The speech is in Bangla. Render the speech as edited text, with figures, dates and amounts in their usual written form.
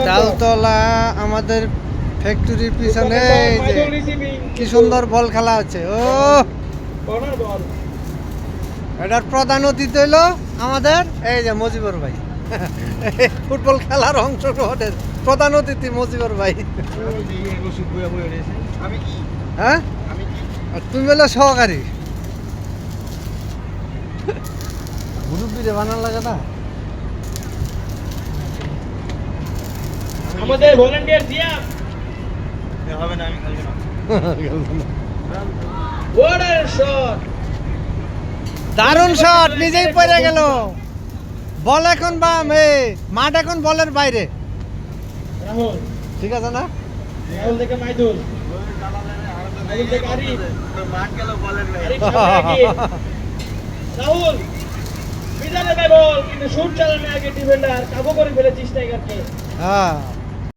তালতলা আমাদের ফ্যাক্টরির পিছনে এই যে কি সুন্দর বল খেলা হচ্ছে। ও এটার প্রধান অতিথি হইল আমাদের এই যে মজিবর ভাই। ফুটবল খেলার অংশগ্রহণের প্রধান অতিথি মজিবর ভাই। হ্যাঁ আর তুমি বললে সহকারী। মুরব্বিরে বানান লাগে না। আমাদের ভলান্টিয়ার জিয়া হবে না, আমি খেলবো না। ওয়াট আ শট, দারুণ শট, নিজেই পড়ে গেল। বল এখন মাঠ এখন বলের বাইরে। রাহুল ঠিক আছে না? রাহুল থেকে মাইদুল, মাইদুল থেকে আরিফ, মাঠ গেল বলের নাই। আরিফ সামনে এগিয়ে। রাহুল বিদালে বল, কিন্তু শুট চালানোর আগে ডিফেন্ডার কাবু করে ফেলেছিস টাইগারকে। হ্যাঁ